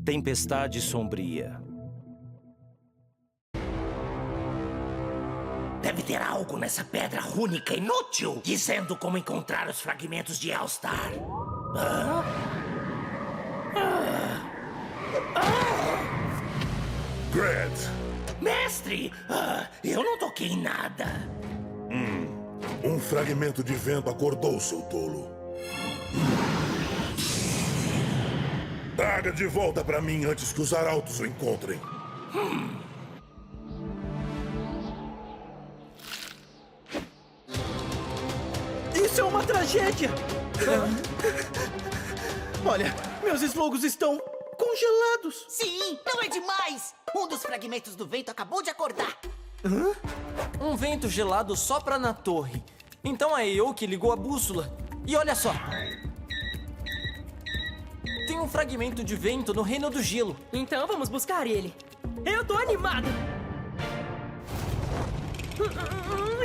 Tempestade sombria. Deve ter algo nessa pedra rúnica inútil, dizendo como encontrar os fragmentos de All-Star. Grant! Mestre, eu não toquei em nada. Um fragmento de vento acordou, seu tolo. Traga de volta pra mim antes que os arautos o encontrem. Isso é uma tragédia! Olha, meus slogos estão congelados. Sim, não é demais! Um dos fragmentos do vento acabou de acordar. Um vento gelado sopra na torre. Então é eu que ligou a bússola. E olha só. Tem um fragmento de vento no Reino do Gelo. Então vamos buscar ele. Eu tô animado!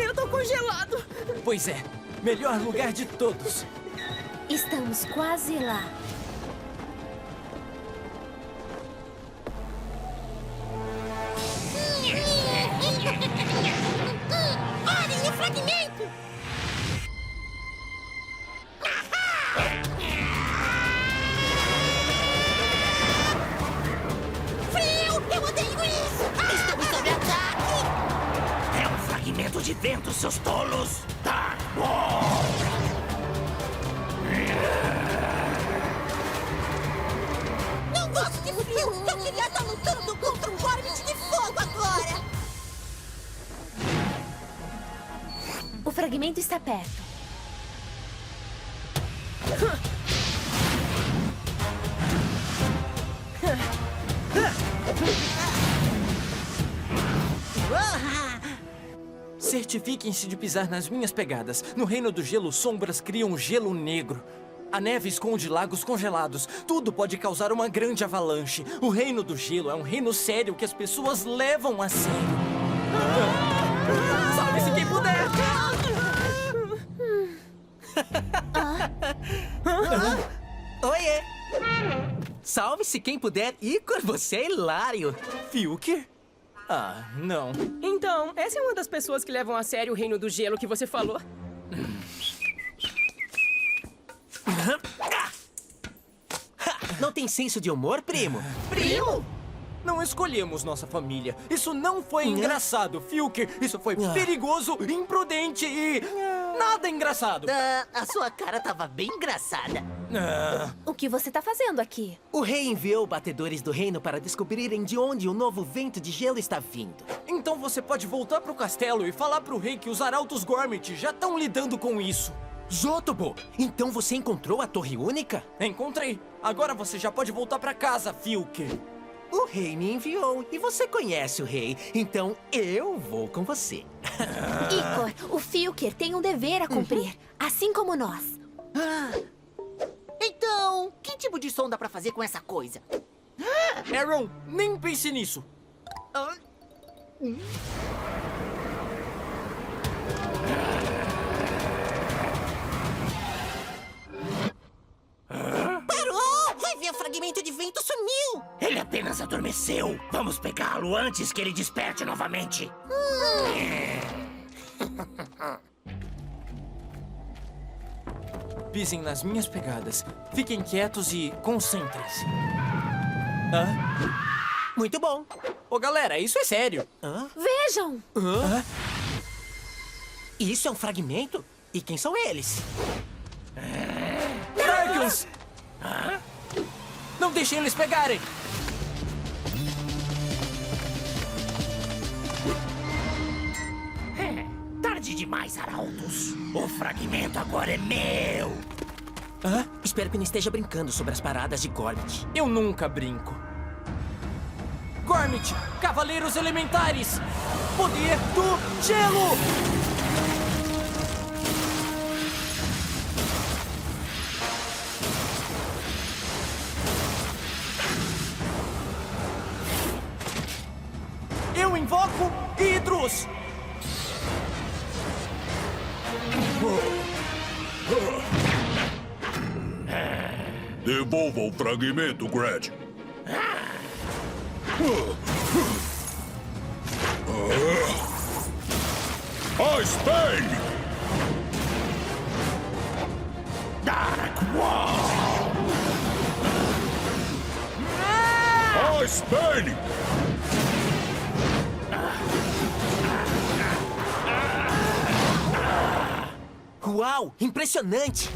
Eu tô congelado! Pois é, melhor lugar de todos. Estamos quase lá. Olhem o fragmento! Frio! Eu odeio isso! Estamos sob ataque! É um fragmento de vento, seus tolos. Tá bom. Não gosto de frio! Eu queria estar lutando contra um Gormit de fogo agora! O fragmento está perto. Certifiquem-se de pisar nas minhas pegadas. No Reino do Gelo, sombras criam gelo negro. A neve esconde lagos congelados. Tudo pode causar uma grande avalanche. O Reino do Gelo é um reino sério que as pessoas levam a sério. Salve-se quem puder! Oiê! Salve-se quem puder, Icor, você é hilário. Filker? Ah, não. Então, essa é uma das pessoas que levam a sério o Reino do Gelo que você falou? Não tem senso de humor, primo? Primo! Não escolhemos nossa família. Isso não foi engraçado, Filker. Isso foi perigoso, imprudente e... nada engraçado. A sua cara tava bem engraçada. O que você tá fazendo aqui? O rei enviou batedores do reino para descobrirem de onde o novo vento de gelo está vindo. Então você pode voltar pro castelo e falar pro rei que os arautos Gormit já estão lidando com isso. Zotobo, então você encontrou a Torre Única? Encontrei. Agora você já pode voltar pra casa, Filker. O rei me enviou e você conhece o rei, então eu vou com você. Icor, o Filker tem um dever a cumprir, assim como nós. Então, que tipo de som dá pra fazer com essa coisa? Aaron, nem pense nisso. Parou! Vai ver, o fragmento de vento sumiu! Ele apenas adormeceu. Vamos pegá-lo antes que ele desperte novamente. Pisem nas minhas pegadas. Fiquem quietos e concentrem-se. Muito bom. Ô, galera, isso é sério. Vejam! Isso é um fragmento? E quem são eles? Dragons! Não deixem eles pegarem! Tarde demais, arautos. O fragmento agora é meu. Espero que não esteja brincando sobre as paradas de Gormit. Eu nunca brinco. Gormit, Cavaleiros Elementares! Poder do Gelo! Eu invoco Hidros! Devolva o fragmento, Grant. Ice Bane! Dark Wall! Ice Bane! Uau, impressionante!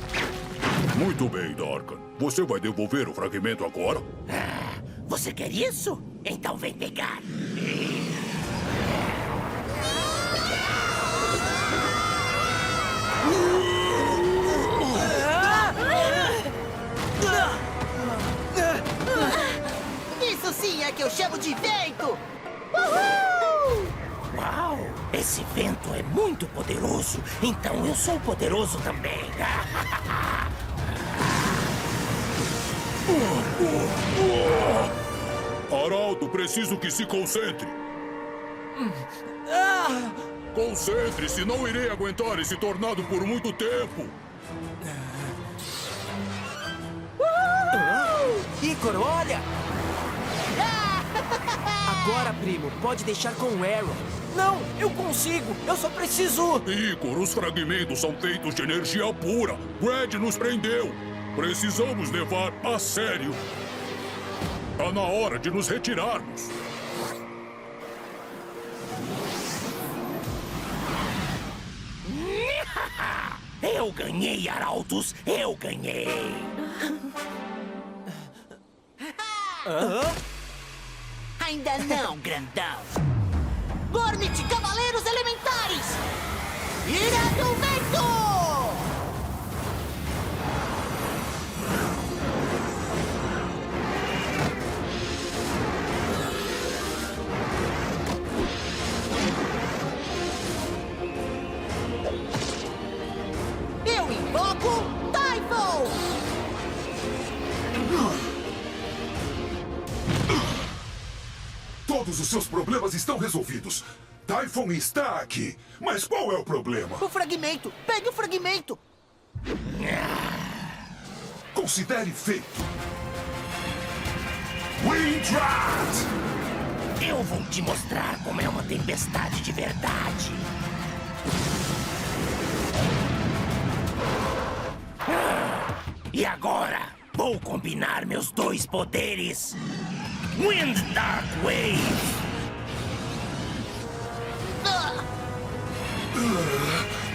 Muito bem, Darkan. Você vai devolver o fragmento agora? Você quer isso? Então vem pegar. Isso sim é que eu chamo de vento! Uau! Esse vento é muito poderoso. Então eu sou poderoso também. Arauto, preciso que se concentre. Concentre-se, não irei aguentar esse tornado por muito tempo. Icor, olha! Agora, primo, pode deixar com o Arrow. Não, eu consigo. Eu só preciso... Icor, os fragmentos são feitos de energia pura. Brad nos prendeu. Precisamos levar a sério. Tá na hora de nos retirarmos. Eu ganhei, Arautos! Eu ganhei! Ainda não, grandão! Gormit, Cavaleiros Elementares! Ira do Vento! Eu invoco Typhon! Todos os seus problemas estão resolvidos. Typhon está aqui. Mas qual é o problema? O fragmento! Pegue o fragmento! Considere feito. Windrat! Eu vou te mostrar como é uma tempestade de verdade. E agora, vou combinar meus dois poderes. Wind Dark Wave!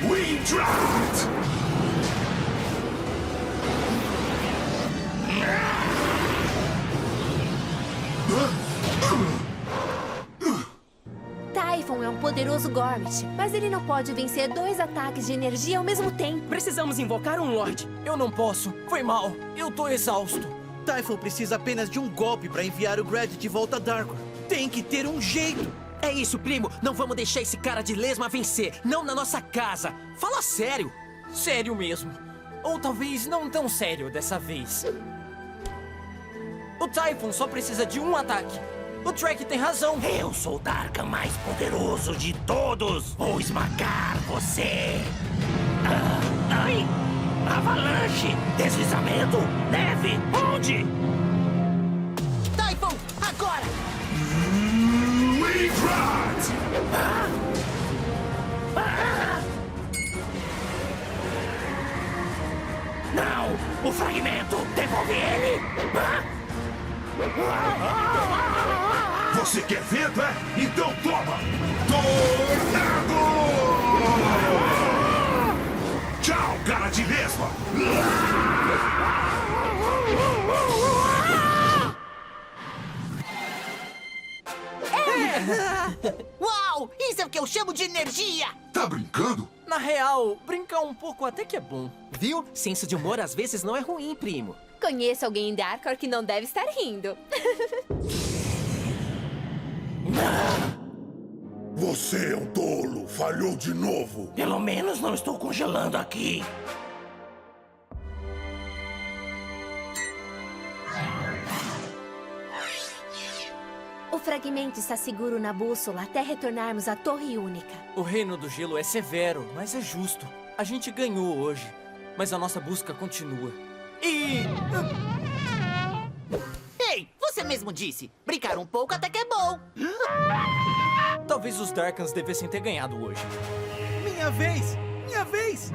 Windrat! Typhon é um poderoso Gormit, mas ele não pode vencer 2 ataques de energia ao mesmo tempo. Precisamos invocar um Lorde. Eu não posso. Foi mal. Eu tô exausto. Typhon precisa apenas de um golpe para enviar o Grad de volta a Darkor. Tem que ter um jeito. É isso, primo. Não vamos deixar esse cara de lesma vencer. Não na nossa casa. Fala sério. Sério mesmo. Ou talvez não tão sério dessa vez. O Typhon só precisa de um ataque. O Trek tem razão. Eu sou o Darkan mais poderoso de todos. Vou esmagar você. Ai! Avalanche! Deslizamento! Neve! Onde? Typhon, agora! Windrat! Não! O fragmento! Devolve ele! Você quer vento, é? Então toma! Tornado! Tchau, cara de lesma! Uau! Isso é o que eu chamo de energia! Tá brincando? Na real, brincar um pouco até que é bom. Viu? Senso de humor às vezes não é ruim, primo. Conheço alguém em Darkor que não deve estar rindo. Você é um tolo! Falhou de novo! Pelo menos não estou congelando aqui. O fragmento está seguro na bússola até retornarmos à Torre Única. O Reino do Gelo é severo, mas é justo. A gente ganhou hoje, mas a nossa busca continua. E... Ei, você mesmo disse. Brincar um pouco até que é bom. Talvez os Darkans devessem ter ganhado hoje. Minha vez! Minha vez!